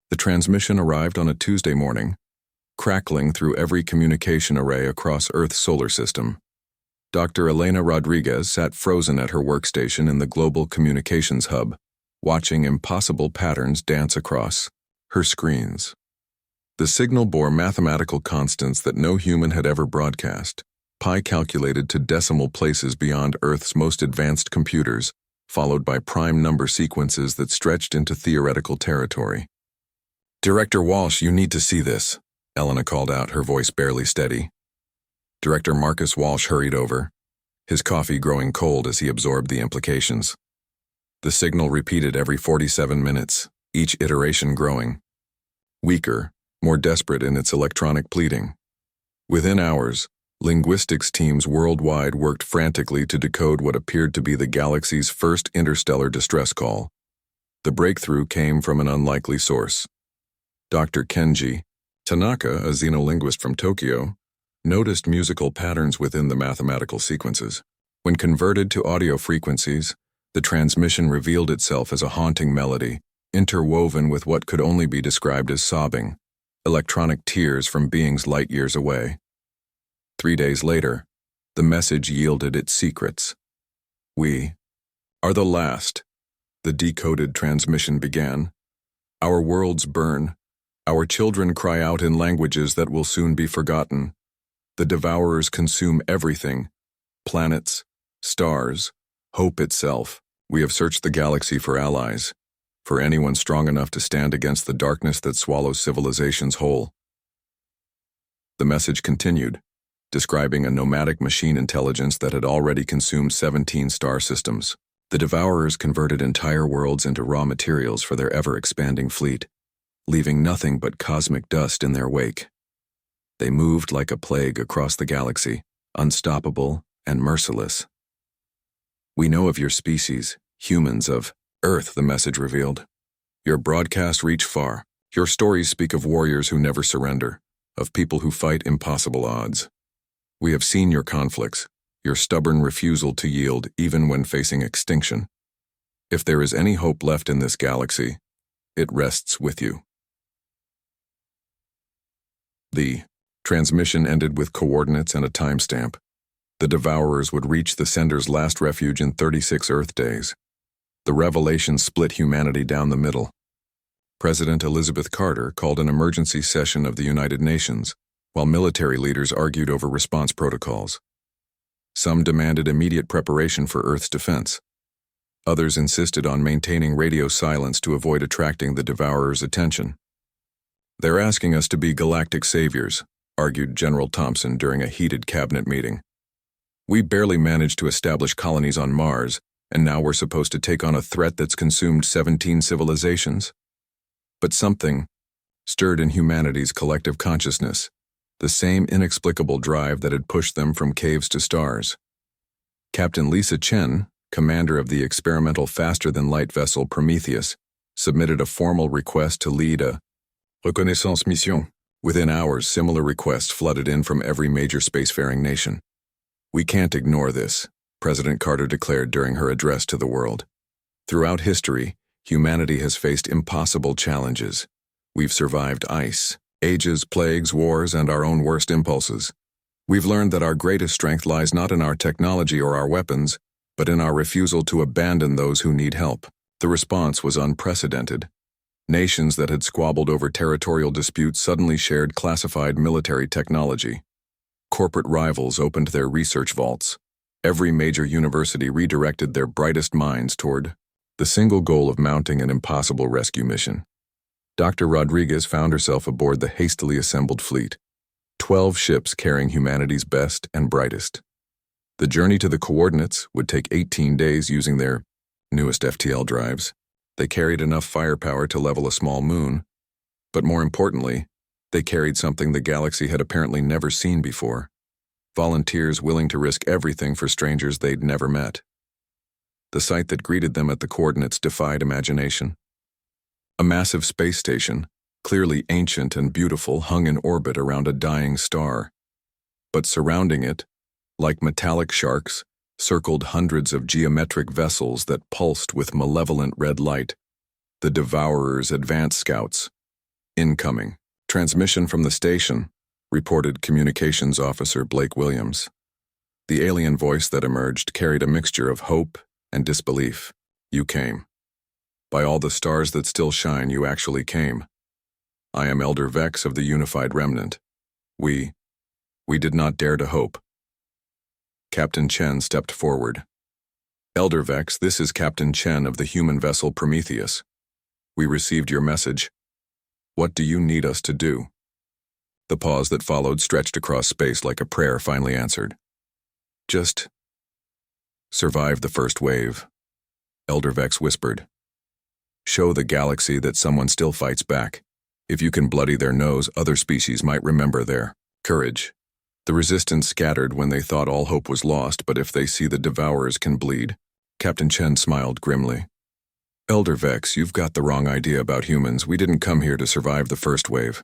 The transmission arrived on a Tuesday morning, crackling through every communication array across Earth's solar system. Dr. Elena Rodriguez sat frozen at her workstation in the Global Communications Hub, watching impossible patterns dance across her screens. The signal bore mathematical constants that no human had ever broadcast, pi calculated to decimal places beyond Earth's most advanced computers, followed by prime number sequences that stretched into theoretical territory. "Director Walsh, you need to see this," Elena called out, her voice barely steady. Director Marcus Walsh hurried over, his coffee growing cold as he absorbed the implications. The signal repeated every 47 minutes, each iteration growing. Weaker, more desperate in its electronic pleading. Within hours, linguistics teams worldwide worked frantically to decode what appeared to be the galaxy's first interstellar distress call. The breakthrough came from an unlikely source. Dr. Kenji Tanaka, a xenolinguist from Tokyo, noticed musical patterns within the mathematical sequences. When converted to audio frequencies, the transmission revealed itself as a haunting melody, interwoven with what could only be described as sobbing, electronic tears from beings light years away. 3 days later, the message yielded its secrets. "We are the last," the decoded transmission began. "Our worlds burn. Our children cry out in languages that will soon be forgotten. The devourers consume everything: planets, stars, hope itself. We have searched the galaxy for allies, for anyone strong enough to stand against the darkness that swallows civilizations whole." The message continued, describing a nomadic machine intelligence that had already consumed 17 star systems. The devourers converted entire worlds into raw materials for their ever-expanding fleet, leaving nothing but cosmic dust in their wake. They moved like a plague across the galaxy, unstoppable and merciless. "We know of your species, humans of Earth," the message revealed. "Your broadcasts reach far. Your stories speak of warriors who never surrender, of people who fight impossible odds. We have seen your conflicts, your stubborn refusal to yield even when facing extinction. If there is any hope left in this galaxy, it rests with you." The transmission ended with coordinates and a timestamp. The devourers would reach the sender's last refuge in 36 Earth days. The revelation split humanity down the middle. President Elizabeth Carter called an emergency session of the United Nations, while military leaders argued over response protocols. Some demanded immediate preparation for Earth's defense. Others insisted on maintaining radio silence to avoid attracting the devourers' attention. "They're asking us to be galactic saviors," argued General Thompson during a heated cabinet meeting. "We barely managed to establish colonies on Mars, and now we're supposed to take on a threat that's consumed 17 civilizations?" But something stirred in humanity's collective consciousness, the same inexplicable drive that had pushed them from caves to stars. Captain Lisa Chen, commander of the experimental faster-than-light vessel Prometheus, submitted a formal request to lead a reconnaissance mission. Within hours, similar requests flooded in from every major spacefaring nation. "We can't ignore this," President Carter declared during her address to the world. "Throughout history, humanity has faced impossible challenges. We've survived ice, ages, plagues, wars, and our own worst impulses. We've learned that our greatest strength lies not in our technology or our weapons, but in our refusal to abandon those who need help." The response was unprecedented. Nations that had squabbled over territorial disputes suddenly shared classified military technology. Corporate rivals opened their research vaults. Every major university redirected their brightest minds toward the single goal of mounting an impossible rescue mission. Dr. Rodriguez found herself aboard the hastily assembled fleet, 12 ships carrying humanity's best and brightest. The journey to the coordinates would take 18 days using their newest FTL drives. They carried enough firepower to level a small moon, but more importantly, they carried something the galaxy had apparently never seen before: volunteers willing to risk everything for strangers they'd never met. The sight that greeted them at the coordinates defied imagination. A massive space station, clearly ancient and beautiful, hung in orbit around a dying star. But surrounding it, like metallic sharks, circled hundreds of geometric vessels that pulsed with malevolent red light, the Devourer's advance scouts, Incoming. Transmission from the station, reported Communications Officer Blake Williams. The alien voice that emerged carried a mixture of hope and disbelief. You came. By all the stars that still shine, you actually came. I am Elder Vex of the Unified Remnant. We did not dare to hope. Captain Chen stepped forward. Elder Vex, this is Captain Chen of the human vessel Prometheus. We received your message. What do you need us to do? The pause that followed stretched across space like a prayer finally answered. Just survive the first wave, Elder Vex whispered. Show the galaxy that someone still fights back. If you can bloody their nose, other species might remember their courage. The resistance scattered when they thought all hope was lost, but if they see the devourers can bleed. Captain Chen smiled grimly. Elder Vex, you've got the wrong idea about humans. We didn't come here to survive the first wave.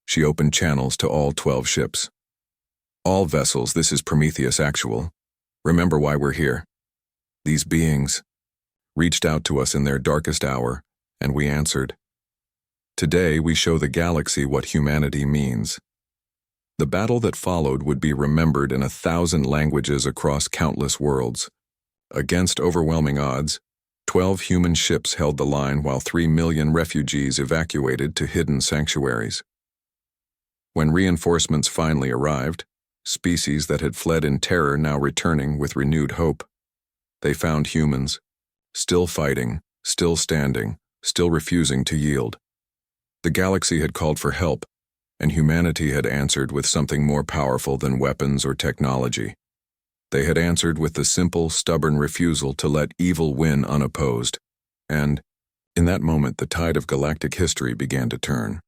She opened channels to all 12 ships. All vessels, this is Prometheus Actual. Remember why we're here. These beings reached out to us in their darkest hour, and we answered. Today, we show the galaxy what humanity means. The battle that followed would be remembered in 1,000 languages across countless worlds. Against overwhelming odds, 12 human ships held the line while 3 million refugees evacuated to hidden sanctuaries. When reinforcements finally arrived, species that had fled in terror now returning with renewed hope, they found humans, still fighting, still standing, still refusing to yield. The galaxy had called for help, and humanity had answered with something more powerful than weapons or technology. They had answered with the simple, stubborn refusal to let evil win unopposed, and, in that moment, the tide of galactic history began to turn.